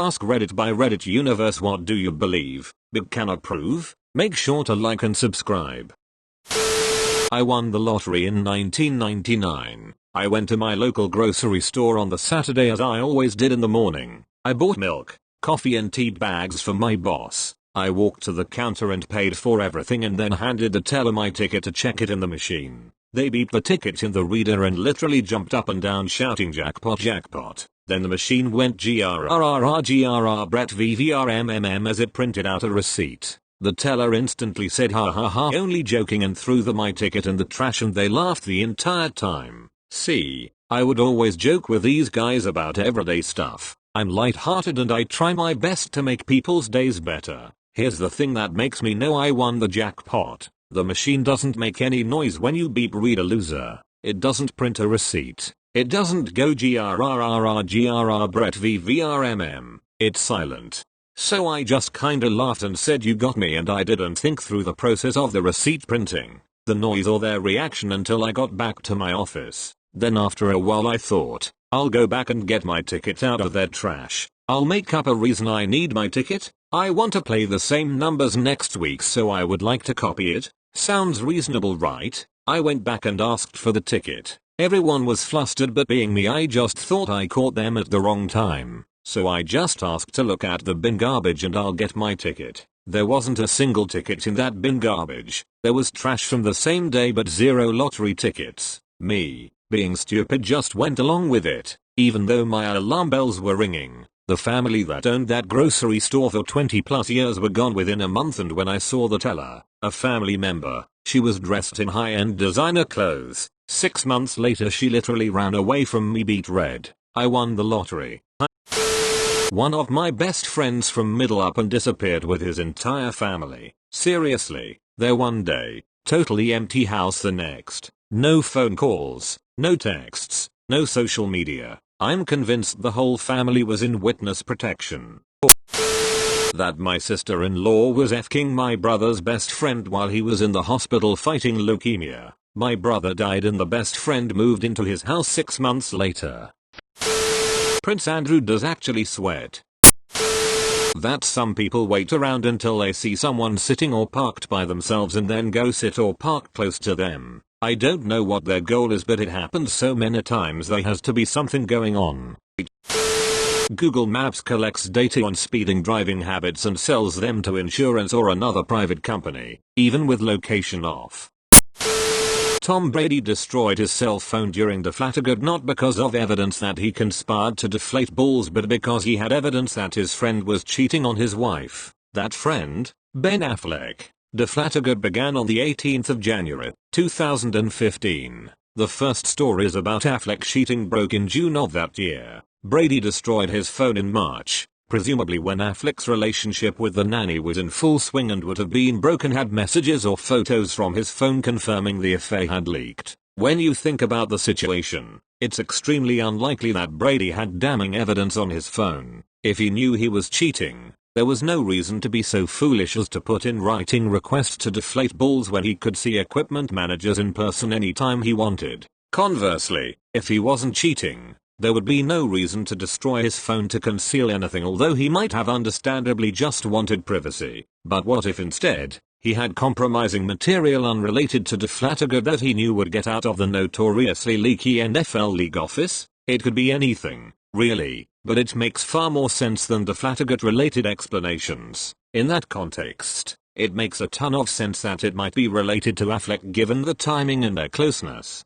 Ask Reddit by Reddit Universe. What do you believe, but cannot prove? Make sure to like and subscribe. I won the lottery in 1999. I went to my local grocery store on the Saturday as I always did in the morning. I bought milk, coffee and tea bags for my boss. I walked to the counter and paid for everything and then handed the teller my ticket to check it in the machine. They beeped the ticket in the reader and literally jumped up and down shouting jackpot jackpot. Then the machine went grrr Brett VVRMMM as it printed out a receipt. The teller instantly said ha ha ha only joking and threw my ticket in the trash and they laughed the entire time. See, I would always joke with these guys about everyday stuff. I'm lighthearted and I try my best to make people's days better. Here's the thing that makes me know I won the jackpot. The machine doesn't make any noise when you beep reader loser. It doesn't print a receipt. It doesn't go grrr Brett VVRMM. It's silent. So I just kinda laughed and said you got me and I didn't think through the process of the receipt printing, the noise or their reaction until I got back to my office. Then after a while I thought, I'll go back and get my ticket out of their trash. I'll make up a reason I need my ticket. I want to play the same numbers next week so I would like to copy it. Sounds reasonable, right? I went back and asked for the ticket. Everyone was flustered but being me I just thought I caught them at the wrong time. So I just asked to look at the bin garbage and I'll get my ticket. There wasn't a single ticket in that bin garbage. There was trash from the same day but 0 lottery tickets. Me, being stupid, just went along with it, even though my alarm bells were ringing. The family that owned that grocery store for 20 plus years were gone within a month, and when I saw the teller, a family member, she was dressed in high-end designer clothes. 6 months later she literally ran away from me beat red. I won the lottery. One of my best friends from middle up and disappeared with his entire family. Seriously, there one day, totally empty house the next. No phone calls, no texts, no social media. I'm convinced the whole family was in witness protection. That my sister-in-law was f***ing my brother's best friend while he was in the hospital fighting leukemia. My brother died and the best friend moved into his house 6 months later. Prince Andrew does actually sweat. That some people wait around until they see someone sitting or parked by themselves and then go sit or park close to them. I don't know what their goal is, but it happens so many times there has to be something going on. Google Maps collects data on speeding driving habits and sells them to insurance or another private company, even with location off. Tom Brady destroyed his cell phone during Deflategate not because of evidence that he conspired to deflate balls but because he had evidence that his friend was cheating on his wife. That friend? Ben Affleck. Deflategate began on the 18th of January, 2015. The first stories about Affleck cheating broke in June of that year. Brady destroyed his phone in March, presumably when Affleck's relationship with the nanny was in full swing and would have been broken had messages or photos from his phone confirming the affair had leaked. When you think about the situation, it's extremely unlikely that Brady had damning evidence on his phone. If he knew he was cheating, there was no reason to be so foolish as to put in writing requests to deflate balls when he could see equipment managers in person anytime he wanted. Conversely, if he wasn't cheating, there would be no reason to destroy his phone to conceal anything, although he might have understandably just wanted privacy. But what if instead, he had compromising material unrelated to Deflategate that he knew would get out of the notoriously leaky NFL league office? It could be anything, really, but it makes far more sense than Deflategate related explanations. In that context, it makes a ton of sense that it might be related to Affleck given the timing and their closeness.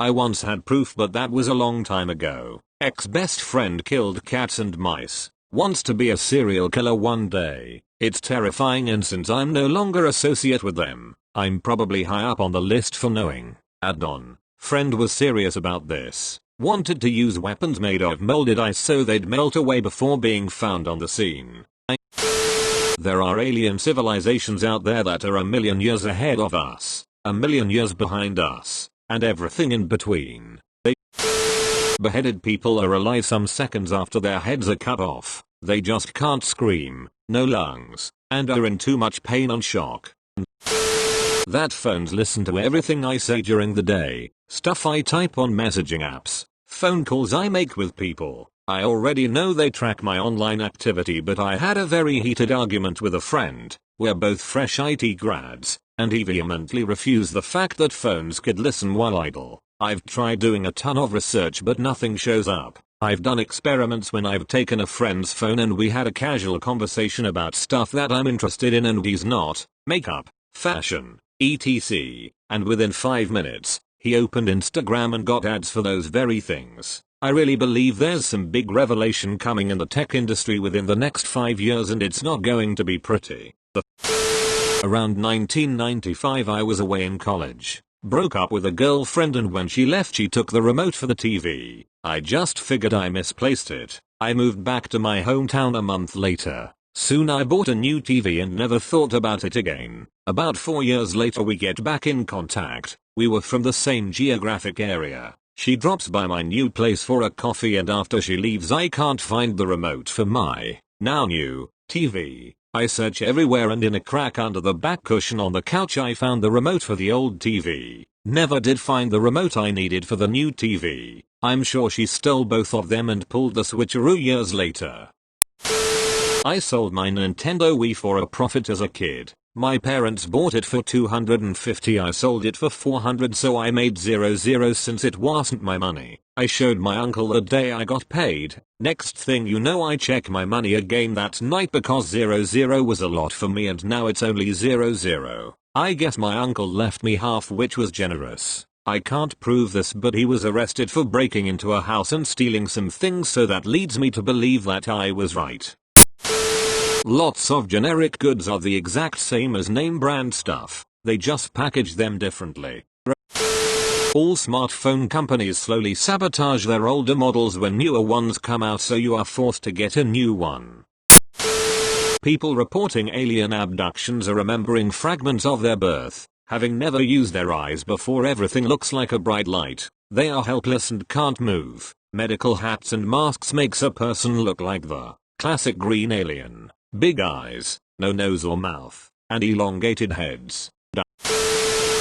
I once had proof, but that was a long time ago. Ex-best friend killed cats and mice. Wants to be a serial killer one day. It's terrifying, and since I'm no longer associate with them, I'm probably high up on the list for knowing. Add-on. Friend was serious about this. Wanted to use weapons made of molded ice so they'd melt away before being found on the scene. There are alien civilizations out there that are a million years ahead of us, a million years behind us, and everything in between. They beheaded people are alive some seconds after their heads are cut off. They just can't scream, no lungs, and are in too much pain and shock. That phones listen to everything I say during the day, stuff I type on messaging apps, phone calls I make with people, I already know they track my online activity, but I had a very heated argument with a friend. We're both fresh IT grads, and he vehemently refused the fact that phones could listen while idle. I've tried doing a ton of research but nothing shows up. I've done experiments when I've taken a friend's phone and we had a casual conversation about stuff that I'm interested in and he's not, makeup, fashion, etc. And within 5 minutes, he opened Instagram and got ads for those very things. I really believe there's some big revelation coming in the tech industry within the next 5 years and it's not going to be pretty. Around 1995 I was away in college. Broke up with a girlfriend and when she left she took the remote for the TV. I just figured I misplaced it. I moved back to my hometown a month later. Soon I bought a new TV and never thought about it again. About 4 years later we get back in contact. We were from the same geographic area. She drops by my new place for a coffee and after she leaves I can't find the remote for my now new TV. I search everywhere and in a crack under the back cushion on the couch I found the remote for the old TV. Never did find the remote I needed for the new TV. I'm sure she stole both of them and pulled the switcheroo years later. I sold my Nintendo Wii for a profit as a kid. My parents bought it for $250. I sold it for $400 so I made 0 since it wasn't my money. I showed my uncle the day I got paid. Next thing you know I check my money again that night because 0 was a lot for me and now it's only 0. I guess my uncle left me half which was generous. I can't prove this but he was arrested for breaking into a house and stealing some things so that leads me to believe that I was right. Lots of generic goods are the exact same as name brand stuff, they just package them differently. All smartphone companies slowly sabotage their older models when newer ones come out so you are forced to get a new one. People reporting alien abductions are remembering fragments of their birth, having never used their eyes before. Everything looks like a bright light. They are helpless and can't move. Medical hats and masks makes a person look like the classic green alien. Big eyes, no nose or mouth, and elongated heads.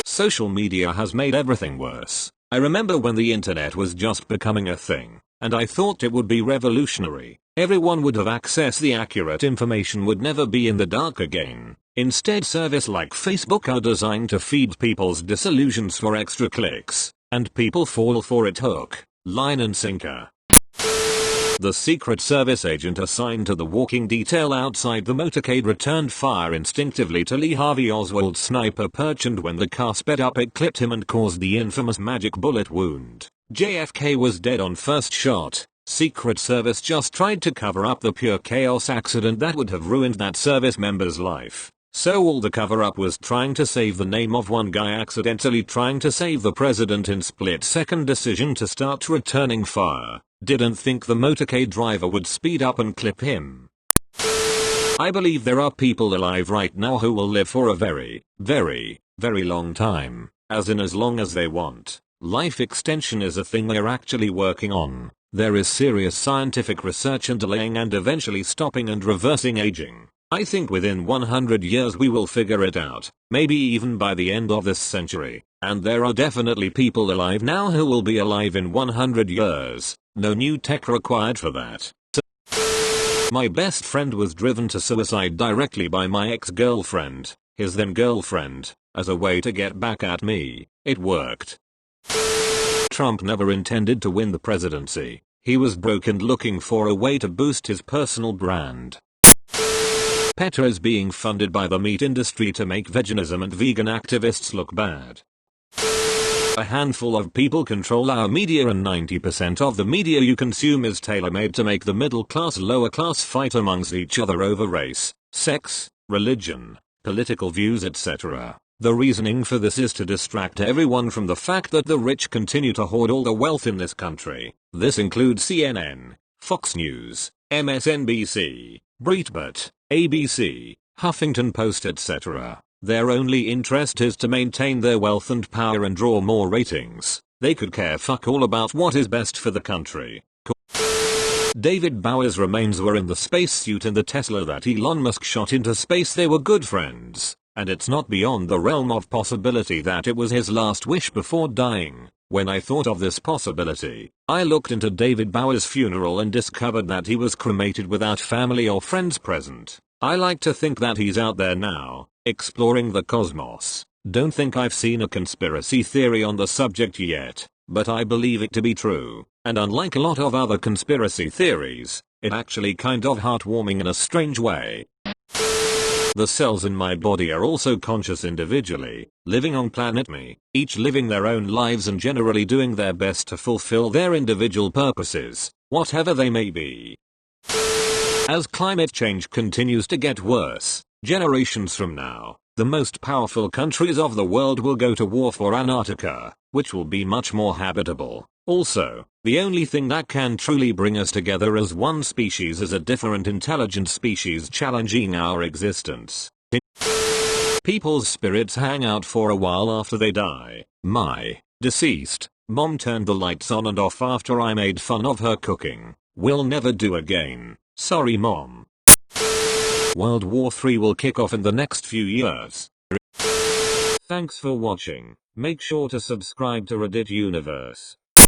Social media has made everything worse. I remember when the internet was just becoming a thing, and I thought it would be revolutionary. Everyone would have access, the accurate information would never be in the dark again. Instead, services like Facebook are designed to feed people's disillusions for extra clicks, and people fall for it hook, line and sinker. The Secret Service agent assigned to the walking detail outside the motorcade returned fire instinctively to Lee Harvey Oswald's sniper perch, and when the car sped up it clipped him and caused the infamous magic bullet wound. JFK was dead on first shot. Secret Service just tried to cover up the pure chaos accident that would have ruined that service member's life. So all the cover-up was trying to save the name of one guy accidentally trying to save the president in split-second decision to start returning fire. Didn't think the motorcade driver would speed up and clip him. I believe there are people alive right now who will live for a very, very, very long time, as in as long as they want. Life extension is a thing they're actually working on. There is serious scientific research and delaying and eventually stopping and reversing aging. I think within 100 years we will figure it out, maybe even by the end of this century, and there are definitely people alive now who will be alive in 100 years. No new tech required for that. My best friend was driven to suicide directly by my ex-girlfriend, his then girlfriend, as a way to get back at me. It worked. Trump never intended to win the presidency. He was broke and looking for a way to boost his personal brand. PETA is being funded by the meat industry to make veganism and vegan activists look bad. A handful of people control our media, and 90% of the media you consume is tailor-made to make the middle class lower class fight amongst each other over race, sex, religion, political views, etc. The reasoning for this is to distract everyone from the fact that the rich continue to hoard all the wealth in this country. This includes CNN, Fox News, MSNBC, Breitbart, ABC, Huffington Post, etc. Their only interest is to maintain their wealth and power and draw more ratings. They could care fuck all about what is best for the country. David Bower's remains were in the spacesuit in the Tesla that Elon Musk shot into space. They were good friends, and it's not beyond the realm of possibility that it was his last wish before dying. When I thought of this possibility, I looked into David Bower's funeral and discovered that he was cremated without family or friends present. I like to think that he's out there now, exploring the cosmos. Don't think I've seen a conspiracy theory on the subject yet, but I believe it to be true, and unlike a lot of other conspiracy theories, it's actually kind of heartwarming in a strange way. The cells in my body are also conscious individually, living on planet me, each living their own lives and generally doing their best to fulfill their individual purposes, whatever they may be. As climate change continues to get worse, generations from now, the most powerful countries of the world will go to war for Antarctica, which will be much more habitable. Also, the only thing that can truly bring us together as one species is a different intelligent species challenging our existence. People's spirits hang out for a while after they die. My deceased mom turned the lights on and off after I made fun of her cooking. Will never do again. Sorry, Mom. World War III will kick off in the next few years. Thanks for watching. Make sure to subscribe to Reddit Universe.